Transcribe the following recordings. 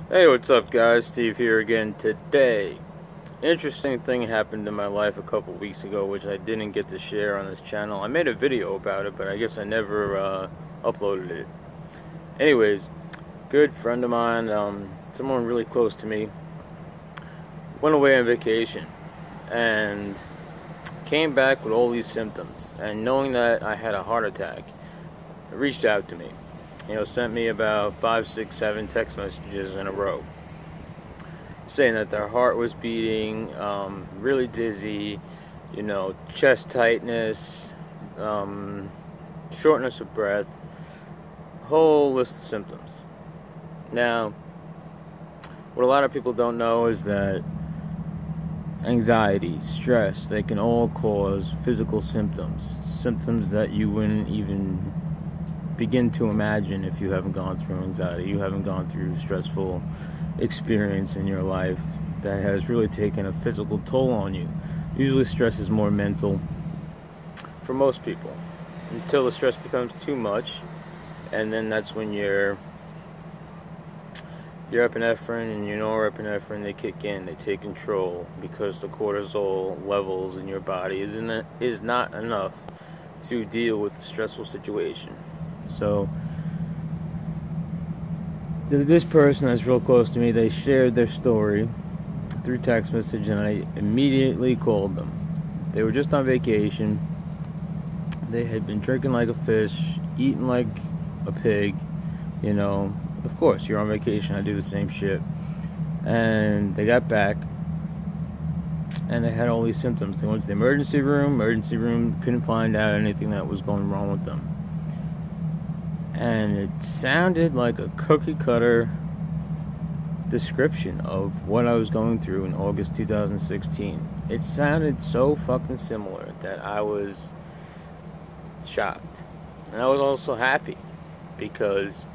Hey, what's up guys? Steve here again today. Interesting thing happened in my life a couple weeks ago which I didn't get to share on this channel. I made a video about it, but I guess I never uploaded it. Anyways, good friend of mine, someone really close to me, went away on vacation and came back with all these symptoms, and knowing that I had a heart attack, reached out to me. Sent me about 5, 6, 7 text messages in a row saying that their heart was beating, really dizzy, chest tightness, shortness of breath, whole list of symptoms. Now, what a lot of people don't know is that anxiety, stress, they can all cause physical symptoms that you wouldn't even begin to imagine if you haven't gone through anxiety, you haven't gone through stressful experience in your life that has really taken a physical toll on you. Usually stress is more mental for most people until the stress becomes too much, and then that's when your epinephrine and your norepinephrine, they kick in, they take control, because the cortisol levels in your body is not enough to deal with the stressful situation. So this person that's real close to me, they shared their story through text message, and I immediately called them. They were just on vacation. They had been drinking like a fish, eating like a pig. Of course, you're on vacation, I do the same shit. And they got back and they had all these symptoms. They went to the emergency room couldn't find out anything that was going wrong with them. And it sounded like a cookie cutter description of what I was going through in August 2016. It sounded so fucking similar that I was shocked. And I was also happy, because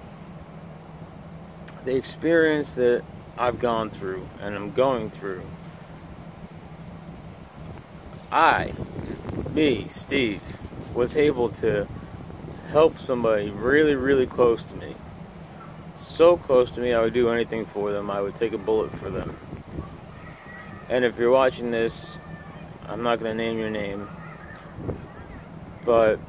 the experience that I've gone through and I'm going through, Steve, was able to help somebody really, really close to me. So close to me, I would do anything for them. I would take a bullet for them. And if you're watching this, I'm not going to name your name, but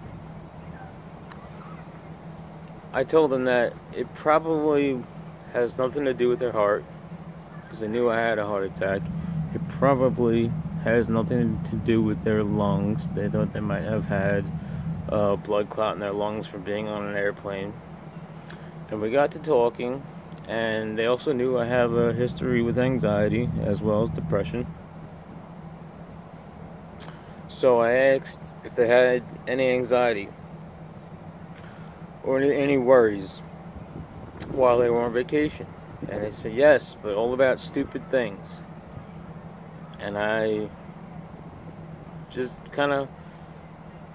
I told them that it probably has nothing to do with their heart, because they knew I had a heart attack. It probably has nothing to do with their lungs. They thought they might have had blood clot in their lungs from being on an airplane. And we got to talking, and they also knew I have a history with anxiety as well as depression. So I asked if they had any anxiety or any worries while they were on vacation, and they said yes, but all about stupid things. And I just kind of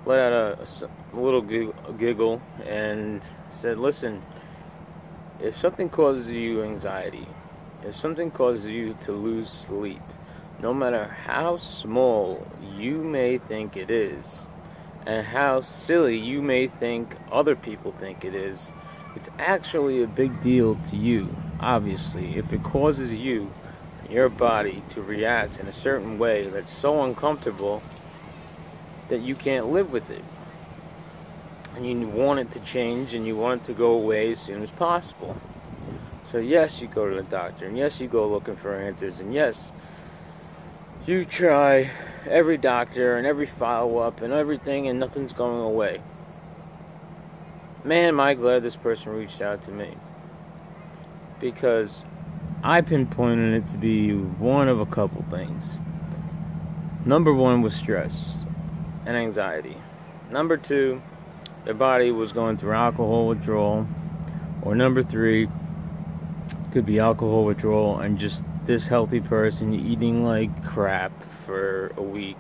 let out a little giggle and said, listen, if something causes you anxiety, if something causes you to lose sleep, no matter how small you may think it is, and how silly you may think other people think it is, it's actually a big deal to you. Obviously, if it causes you, your body, to react in a certain way that's so uncomfortable that you can't live with it, and you want it to change and you want it to go away as soon as possible. So yes, you go to the doctor, and yes, you go looking for answers, and yes, you try every doctor and every follow-up and everything, and nothing's going away. Man, am I glad this person reached out to me, because I pinpointed it to be one of a couple things. Number one was stress and anxiety. Number two, their body was going through alcohol withdrawal. Or number three, could be alcohol withdrawal and just this healthy person eating like crap for a week,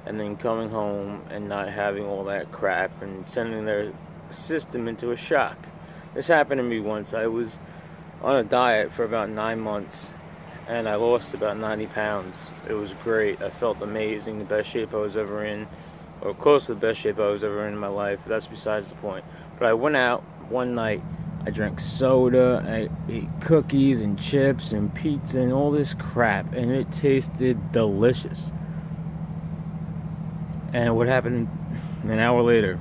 and then coming home and not having all that crap and sending their system into a shock. This happened to me once. I was on a diet for about 9 months, and I lost about 90 pounds. It was great. I felt amazing, the best shape I was ever in, or close to the best shape I was ever in my life. But that's besides the point. But I went out one night I drank soda, I ate cookies and chips and pizza and all this crap, and it tasted delicious. And what happened an hour later?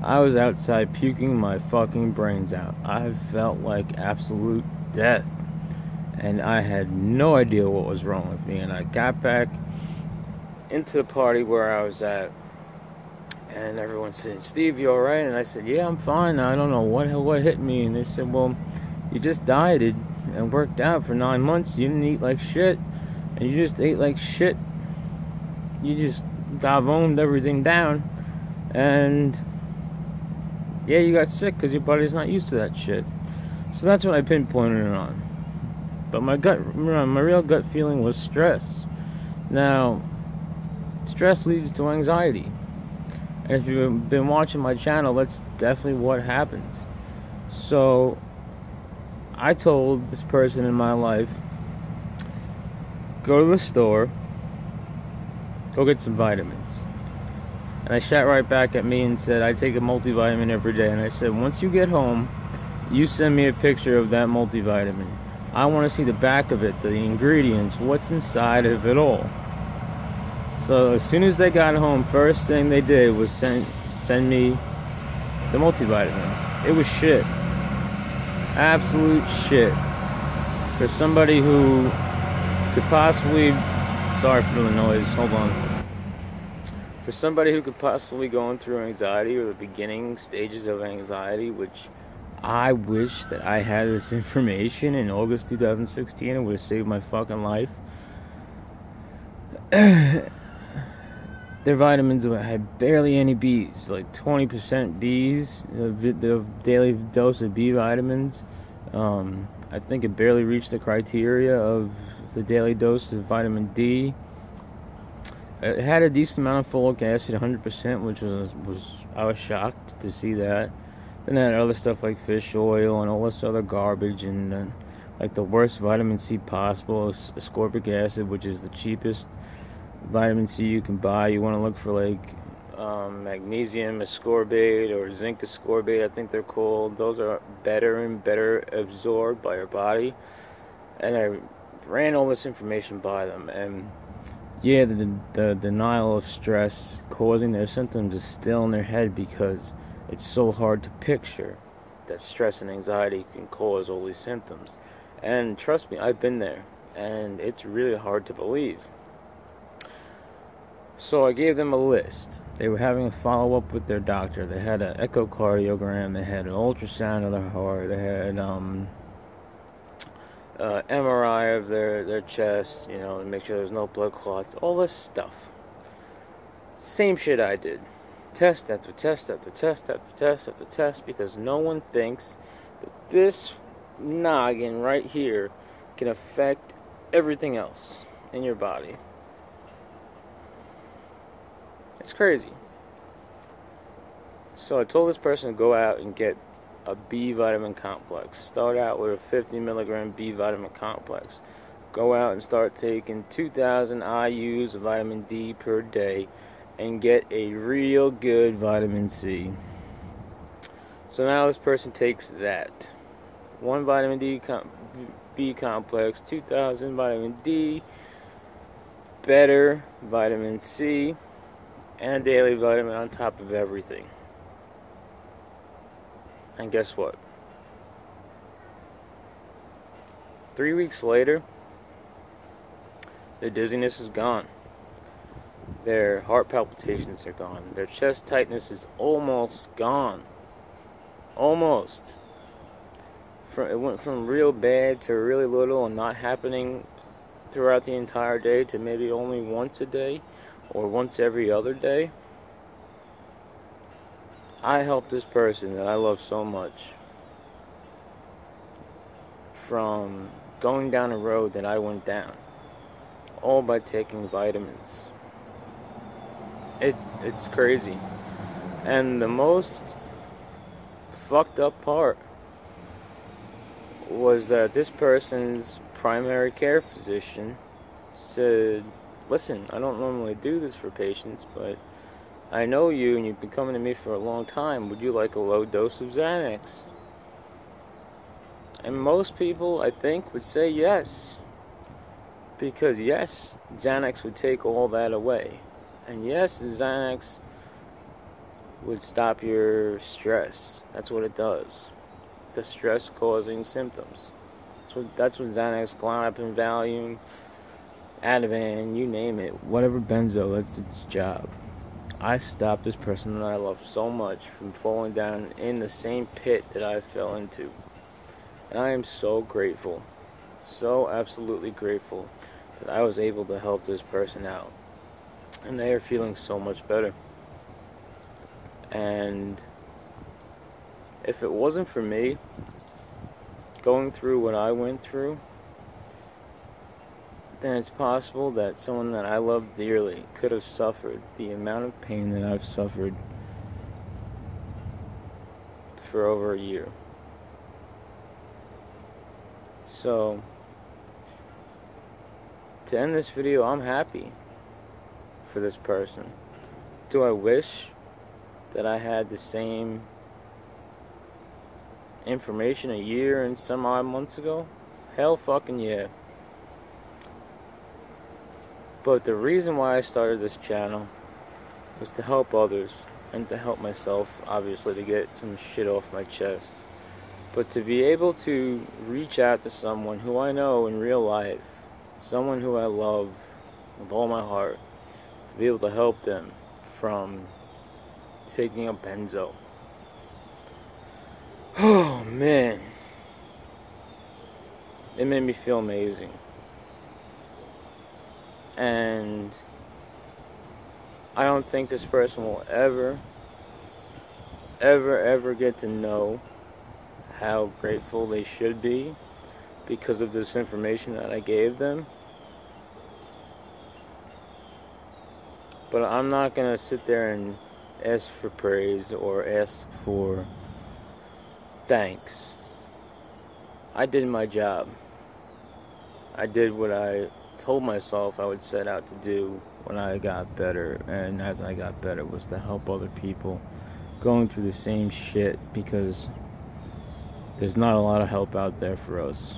I was outside puking my fucking brains out. I felt like absolute death. And I had no idea what was wrong with me. And I got back into the party where I was at. And everyone said, "Steve, you alright?" And I said, "Yeah, I'm fine. I don't know what hit me." And they said, "Well, you just dieted and worked out for 9 months. You didn't eat like shit. And you just ate like shit. You just davoned everything down. And yeah, you got sick because your body's not used to that shit." So that's what I pinpointed it on. But my real gut feeling was stress. Now, stress leads to anxiety. And if you've been watching my channel, that's definitely what happens. So, I told this person in my life, go to the store, go get some vitamins. And I shot right back at me and said, I take a multivitamin every day. And I said, once you get home, you send me a picture of that multivitamin. I want to see the back of it, the ingredients, what's inside of it all. So as soon as they got home, first thing they did was send me the multivitamin. It was shit. Absolute shit. For somebody who could possibly, sorry for the noise, hold on. For somebody who could possibly go through anxiety or the beginning stages of anxiety, which I wish that I had this information in August 2016. It would have saved my fucking life. Their vitamins had barely any B's, like 20% B's, the daily dose of B vitamins. I think it barely reached the criteria of the daily dose of vitamin D. It had a decent amount of folic acid, 100%, which I was shocked to see that. Then I had other stuff like fish oil and all this other garbage, and like the worst vitamin C possible, ascorbic acid, which is the cheapest vitamin C you can buy. You want to look for like magnesium ascorbate or zinc ascorbate, I think they're called. Those are better and better absorbed by your body. And I ran all this information by them, and yeah, the denial of stress causing their symptoms is still in their head because it's so hard to picture that stress and anxiety can cause all these symptoms. And trust me, I've been there, and it's really hard to believe. So I gave them a list. They were having a follow-up with their doctor. They had an echocardiogram, they had an ultrasound of their heart, they had MRI of their chest, you know, to make sure there's no blood clots, all this stuff. Same shit I did. Test after test after test after test after test, because no one thinks that this noggin right here can affect everything else in your body. It's crazy. So I told this person to go out and get a B vitamin complex. Start out with a 50 milligram B vitamin complex. Go out and start taking 2,000 IUs of vitamin D per day and get a real good vitamin C. So now this person takes that. One vitamin B complex, 2,000 vitamin D, better vitamin C, and a daily vitamin on top of everything. And guess what? 3 weeks later, their dizziness is gone. Their heart palpitations are gone. Their chest tightness is almost gone. Almost. It went from real bad to really little and not happening throughout the entire day to maybe only once a day or once every other day. I helped this person that I love so much from going down a road that I went down, all by taking vitamins. It's crazy. And the most fucked up part was that this person's primary care physician said, listen, I don't normally do this for patients, but I know you and you've been coming to me for a long time. Would you like a low dose of Xanax? And most people, I think, would say yes. Because yes, Xanax would take all that away. And yes, Xanax would stop your stress. That's what it does. The stress-causing symptoms. That's what Xanax, Klonopin, Valium, Ativan, you name it. Whatever benzo, that's its job. I stopped this person that I love so much from falling down in the same pit that I fell into. And I am so grateful. So absolutely grateful that I was able to help this person out. And they are feeling so much better. And if it wasn't for me going through what I went through, then it's possible that someone that I love dearly could have suffered the amount of pain that I've suffered for over a year. So, to end this video, I'm happy for this person. Do I wish that I had the same information a year and some odd months ago? Hell fucking yeah. But the reason why I started this channel was to help others and to help myself, obviously, to get some shit off my chest. But to be able to reach out to someone who I know in real life, someone who I love with all my heart, to be able to help them from taking a benzo. Oh man, it made me feel amazing. And I don't think this person will ever get to know how grateful they should be because of this information that I gave them. But I'm not gonna sit there and ask for praise or ask for thanks. I did my job. I did what I told myself I would set out to do when I got better, and as I got better, was to help other people going through the same shit, because there's not a lot of help out there for us.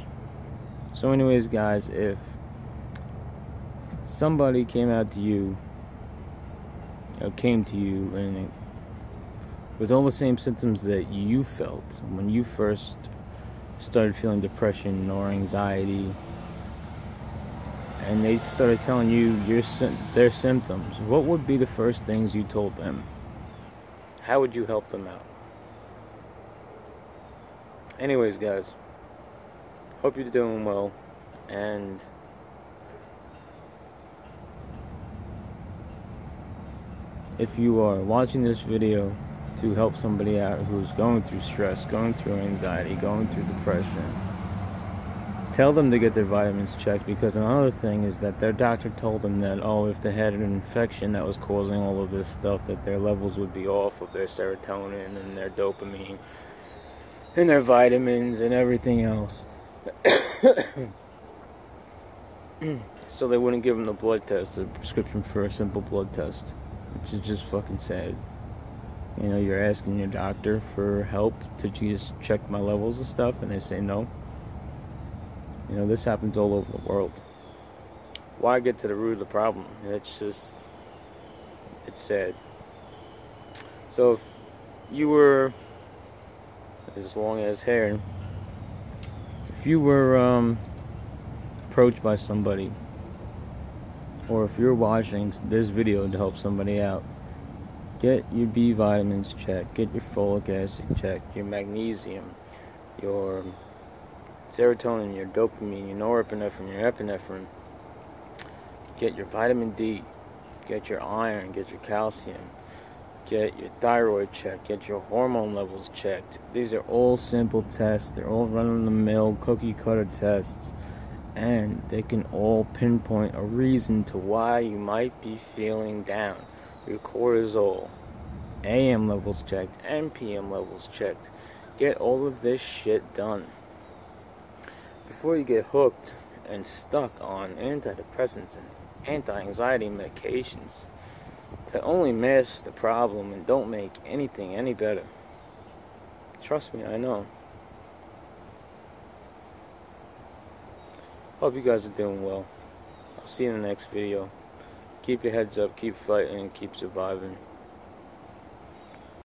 So anyways, guys, if somebody came to you and with all the same symptoms that you felt when you first started feeling depression or anxiety, and they started telling you their symptoms, what would be the first things you told them? How would you help them out? Anyways, guys, hope you're doing well, and if you are watching this video to help somebody out who's going through stress, going through anxiety, going through depression, tell them to get their vitamins checked, because another thing is that their doctor told them that, oh, if they had an infection that was causing all of this stuff, that their levels would be off of their serotonin and their dopamine and their vitamins and everything else. So they wouldn't give them the blood test, the prescription for a simple blood test, which is just fucking sad. You know, you're asking your doctor for help to just check my levels and stuff, and they say no. You know, this happens all over the world. Why get to the root of the problem? It's just, it's sad. So if you were, as long as hair, if you were approached by somebody, or if you're watching this video to help somebody out, get your B vitamins checked, get your folic acid checked, your magnesium, your serotonin, your dopamine, your norepinephrine, your epinephrine. Get your vitamin D, get your iron, get your calcium, get your thyroid checked, get your hormone levels checked. These are all simple tests. They're all run-of-the-mill cookie cutter tests, and they can all pinpoint a reason to why you might be feeling down. Your cortisol, AM levels checked, and PM levels checked. Get all of this shit done before you get hooked and stuck on antidepressants and anti-anxiety medications that only mask the problem and don't make anything any better. Trust me, I know. Hope you guys are doing well. I'll see you in the next video. Keep your heads up, keep fighting, and keep surviving.